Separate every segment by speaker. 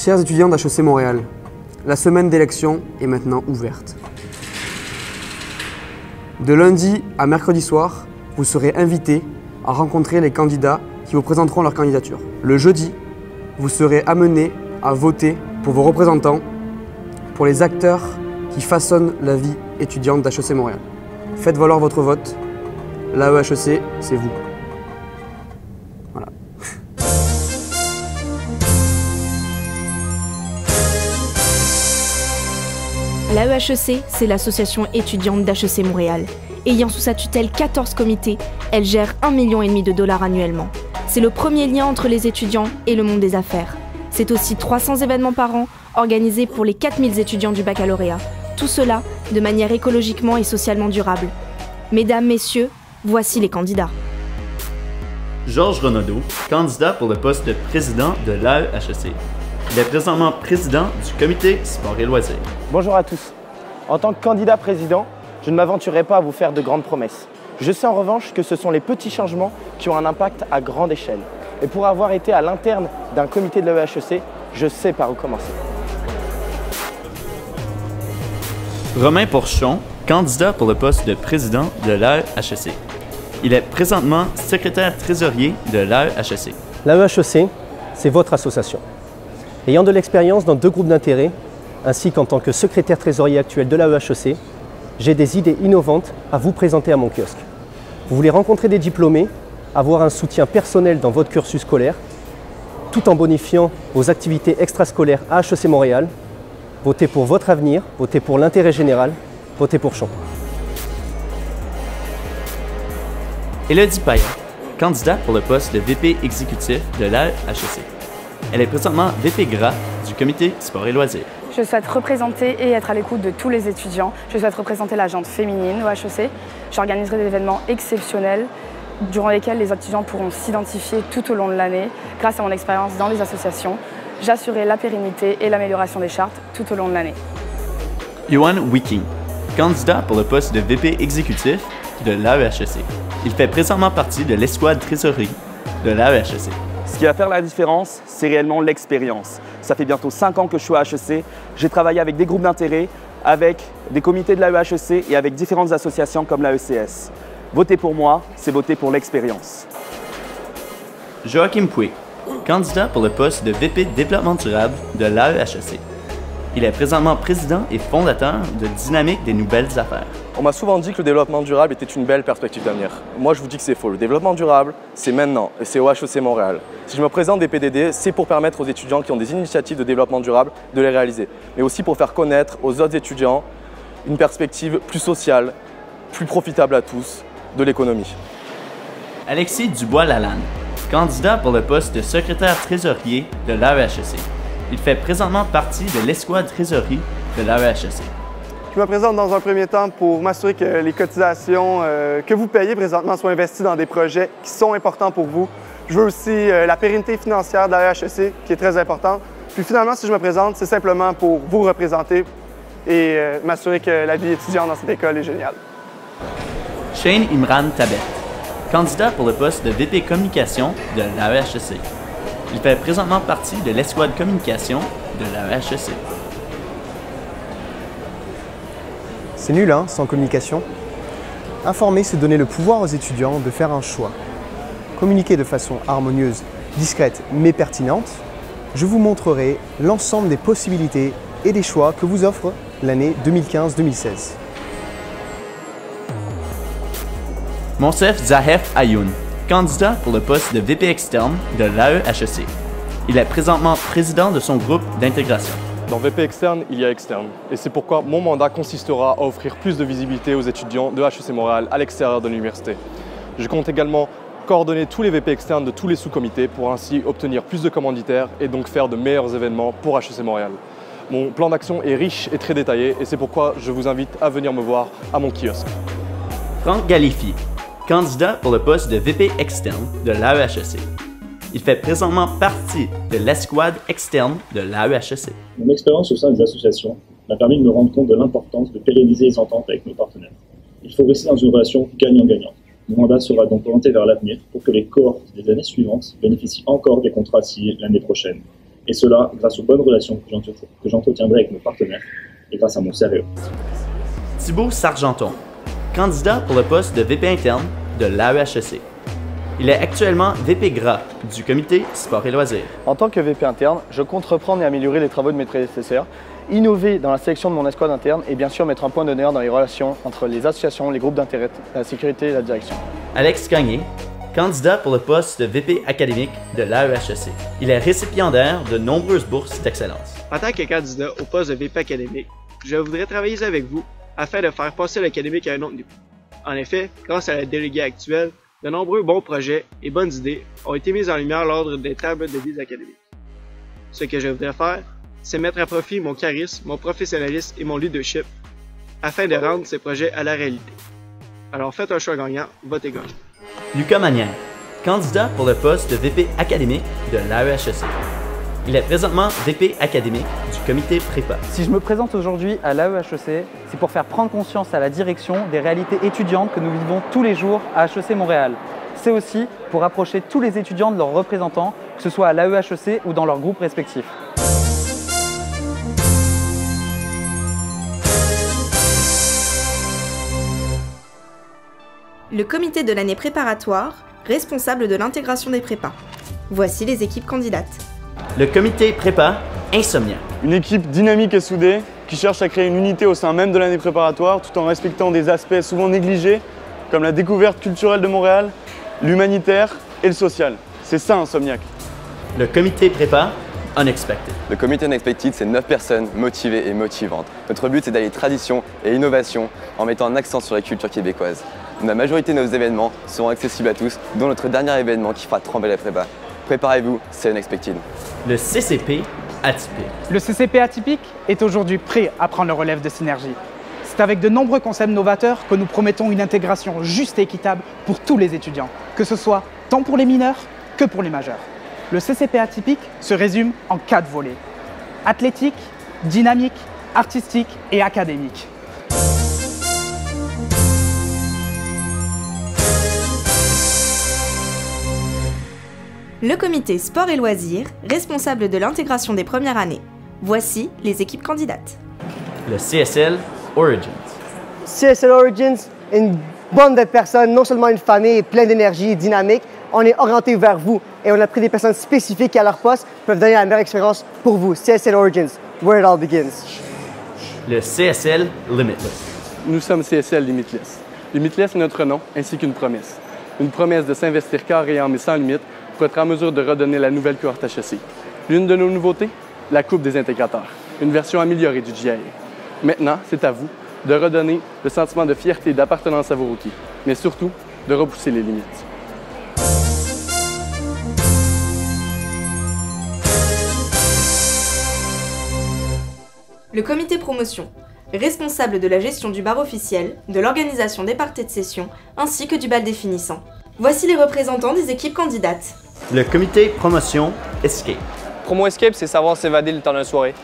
Speaker 1: Chers étudiants d'HEC Montréal, la semaine d'élection est maintenant ouverte. De lundi à mercredi soir, vous serez invités à rencontrer les candidats qui vous présenteront leur candidature. Le jeudi, vous serez amenés à voter pour vos représentants, pour les acteurs qui façonnent la vie étudiante d'HEC Montréal. Faites valoir votre vote. L'AEHEC, c'est vous. Voilà.
Speaker 2: L'AEHEC, c'est l'association étudiante d'HEC Montréal. Ayant sous sa tutelle 14 comités, elle gère 1,5 million de dollars annuellement. C'est le premier lien entre les étudiants et le monde des affaires. C'est aussi 300 événements par an organisés pour les 4000 étudiants du baccalauréat. Tout cela de manière écologiquement et socialement durable. Mesdames, messieurs, voici les candidats.
Speaker 3: Georges Renaudot, candidat pour le poste de président de l'AEHEC. Il est présentement président du comité sport et loisirs.
Speaker 4: Bonjour à tous. En tant que candidat président, je ne m'aventurerai pas à vous faire de grandes promesses. Je sais en revanche que ce sont les petits changements qui ont un impact à grande échelle. Et pour avoir été à l'interne d'un comité de l'AEHEC, je sais par où commencer.
Speaker 3: Romain Porchon, candidat pour le poste de président de l'AEHEC. Il est présentement secrétaire trésorier de l'AEHEC.
Speaker 5: L'AEHEC, c'est votre association. Ayant de l'expérience dans 2 groupes d'intérêt, ainsi qu'en tant que secrétaire trésorier actuel de l'AEHEC, j'ai des idées innovantes à vous présenter à mon kiosque. Vous voulez rencontrer des diplômés, avoir un soutien personnel dans votre cursus scolaire, tout en bonifiant vos activités extrascolaires à HEC Montréal. Votez pour votre avenir, votez pour l'intérêt général, votez pour Champ.
Speaker 3: Élodie Payan, candidate pour le poste de VP exécutif de l'AEHEC. Elle est présentement VP Gras du comité sport et loisirs.
Speaker 6: Je souhaite représenter et être à l'écoute de tous les étudiants. Je souhaite représenter la gente féminine au HEC. J'organiserai des événements exceptionnels durant lesquels les étudiants pourront s'identifier tout au long de l'année grâce à mon expérience dans les associations. J'assurerai la pérennité et l'amélioration des chartes tout au long de l'année.
Speaker 3: Yohan Wiking, candidat pour le poste de VP exécutif de l'AEHEC. Il fait présentement partie de l'escouade trésorerie de l'AEHEC.
Speaker 7: Ce qui va faire la différence, c'est réellement l'expérience. Ça fait bientôt 5 ans que je suis à HEC. J'ai travaillé avec des groupes d'intérêt, avec des comités de l'AEHEC et avec différentes associations comme l'AECS. Voter pour moi, c'est voter pour l'expérience.
Speaker 3: Joachim Pouy, candidat pour le poste de VP développement durable de l'AEHEC. Il est présentement président et fondateur de Dynamique des nouvelles affaires.
Speaker 8: On m'a souvent dit que le développement durable était une belle perspective d'avenir. Moi, je vous dis que c'est faux. Le développement durable, c'est maintenant et c'est au HEC Montréal. Si je me présente des PDD, c'est pour permettre aux étudiants qui ont des initiatives de développement durable de les réaliser, mais aussi pour faire connaître aux autres étudiants une perspective plus sociale, plus profitable à tous de l'économie.
Speaker 3: Alexis Dubois-Lalanne, candidat pour le poste de secrétaire trésorier de l'AEHEC. Il fait présentement partie de l'escouade trésorerie de l'AEHEC.
Speaker 9: Je me présente dans un premier temps pour m'assurer que les cotisations que vous payez présentement soient investies dans des projets qui sont importants pour vous. Je veux aussi la pérennité financière de l'AEHEC qui est très importante. Puis finalement, si je me présente, c'est simplement pour vous représenter et m'assurer que la vie étudiante dans cette école est géniale.
Speaker 3: Shane Imran Tabet, candidat pour le poste de VP communication de l'AEHEC. Il fait présentement partie de l'escouade communication de l'AEHEC.
Speaker 10: C'est nul, hein, sans communication. Informer, c'est donner le pouvoir aux étudiants de faire un choix. Communiquer de façon harmonieuse, discrète mais pertinente, je vous montrerai l'ensemble des possibilités et des choix que vous offre l'année 2015-2016.
Speaker 3: Monsef Zahef Ayoun, candidat pour le poste de VP externe de l'AEHEC. Il est présentement président de son groupe d'intégration.
Speaker 8: Dans VP externe, il y a externe. Et c'est pourquoi mon mandat consistera à offrir plus de visibilité aux étudiants de HEC Montréal à l'extérieur de l'université. Je compte également coordonner tous les VP externes de tous les sous-comités pour ainsi obtenir plus de commanditaires et donc faire de meilleurs événements pour HEC Montréal. Mon plan d'action est riche et très détaillé et c'est pourquoi je vous invite à venir me voir à mon kiosque.
Speaker 3: Franck Galifi, candidat pour le poste de VP externe de l'AEHEC. Il fait présentement partie de l'escouade externe de l'AEHEC.
Speaker 11: Mon expérience au sein des associations m'a permis de me rendre compte de l'importance de pérenniser les ententes avec nos partenaires. Il faut rester dans une relation gagnant-gagnant. Mon mandat sera donc orienté vers l'avenir pour que les cohortes des années suivantes bénéficient encore des contrats signés l'année prochaine. Et cela grâce aux bonnes relations que j'entretiendrai avec nos partenaires et grâce à mon sérieux.
Speaker 3: Thibaut Sargenton, candidat pour le poste de VP interne de l'AEHEC. Il est actuellement VP Gras du comité Sport et Loisirs.
Speaker 12: En tant que VP interne, je compte reprendre et améliorer les travaux de mes prédécesseurs, innover dans la sélection de mon escouade interne et bien sûr mettre un point d'honneur dans les relations entre les associations, les groupes d'intérêt, la sécurité et la direction.
Speaker 3: Alex Gagné, candidat pour le poste de VP académique de l'AEHEC. Il est récipiendaire de nombreuses bourses d'excellence.
Speaker 13: En tant que candidat au poste de VP académique, je voudrais travailler avec vous afin de faire passer l'académique à un autre niveau. En effet, grâce à la déléguée actuelle, de nombreux bons projets et bonnes idées ont été mis en lumière lors des tables de vie académiques. Ce que je voudrais faire, c'est mettre à profit mon charisme, mon professionnalisme et mon leadership afin de rendre ces projets à la réalité. Alors faites un choix gagnant, votez gagnant.
Speaker 3: Lucas Manière, candidat pour le poste de VP académique de l'AEHEC. Il est présentement VP académique du comité prépa.
Speaker 14: Si je me présente aujourd'hui à l'AEHEC, c'est pour faire prendre conscience à la direction des réalités étudiantes que nous vivons tous les jours à HEC Montréal. C'est aussi pour approcher tous les étudiants de leurs représentants, que ce soit à l'AEHEC ou dans leurs groupes respectifs.
Speaker 2: Le comité de l'année préparatoire, responsable de l'intégration des prépas. Voici les équipes candidates.
Speaker 3: Le comité prépa Insomniac.
Speaker 9: Une équipe dynamique et soudée qui cherche à créer une unité au sein même de l'année préparatoire tout en respectant des aspects souvent négligés comme la découverte culturelle de Montréal, l'humanitaire et le social. C'est ça Insomniac.
Speaker 3: Le comité prépa Unexpected.
Speaker 15: Le comité Unexpected, c'est 9 personnes motivées et motivantes. Notre but, c'est d'allier tradition et innovation en mettant un accent sur la culture québécoise. La majorité de nos événements seront accessibles à tous, dont notre dernier événement qui fera trembler la prépa. Préparez-vous, c'est Unexpected.
Speaker 3: Le CCP atypique.
Speaker 16: Le CCP atypique est aujourd'hui prêt à prendre le relève de Synergie. C'est avec de nombreux concepts novateurs que nous promettons une intégration juste et équitable pour tous les étudiants, que ce soit tant pour les mineurs que pour les majeurs. Le CCP atypique se résume en 4 volets: athlétique, dynamique, artistique et académique.
Speaker 2: Le comité Sport et Loisirs, responsable de l'intégration des premières années. Voici les équipes candidates.
Speaker 3: Le CSL Origins.
Speaker 17: CSL Origins, une bande de personnes, non seulement une famille pleine d'énergie et dynamique. On est orienté vers vous et on a pris des personnes spécifiques qui, à leur poste, peuvent donner la meilleure expérience pour vous. CSL Origins, where it all begins.
Speaker 3: Le CSL Limitless.
Speaker 8: Nous sommes CSL Limitless. Limitless est notre nom ainsi qu'une promesse. Une promesse de s'investir carrément mais sans limite pour être en mesure de redonner la nouvelle cohorte HEC. L'une de nos nouveautés, la Coupe des intégrateurs, une version améliorée du GIA. Maintenant, c'est à vous de redonner le sentiment de fierté et d'appartenance à vos rookies, mais surtout de repousser les limites.
Speaker 2: Le comité promotion, responsable de la gestion du bar officiel, de l'organisation des parties de session, ainsi que du bal des finissants. Voici les représentants des équipes candidates.
Speaker 3: Le comité promotion Escape.
Speaker 18: Promo Escape, c'est savoir s'évader le temps d'une soirée.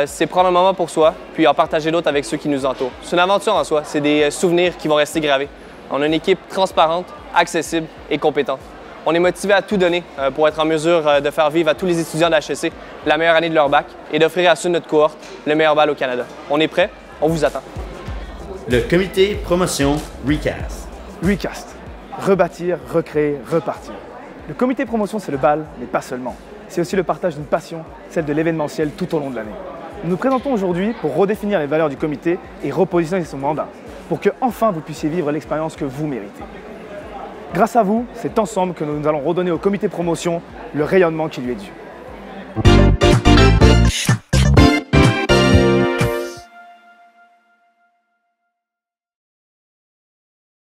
Speaker 18: C'est prendre un moment pour soi, puis en partager d'autres avec ceux qui nous entourent. C'est une aventure en soi, c'est des souvenirs qui vont rester gravés. On a une équipe transparente, accessible et compétente. On est motivé à tout donner pour être en mesure de faire vivre à tous les étudiants de HEC la meilleure année de leur bac et d'offrir à ceux de notre cohorte le meilleur bal au Canada. On est prêts, on vous attend.
Speaker 3: Le comité promotion Recast.
Speaker 12: Recast. Rebâtir, recréer, repartir. Le comité promotion, c'est le bal, mais pas seulement. C'est aussi le partage d'une passion, celle de l'événementiel tout au long de l'année. Nous nous présentons aujourd'hui pour redéfinir les valeurs du comité et repositionner son mandat, pour que enfin vous puissiez vivre l'expérience que vous méritez. Grâce à vous, c'est ensemble que nous allons redonner au comité promotion le rayonnement qui lui est dû.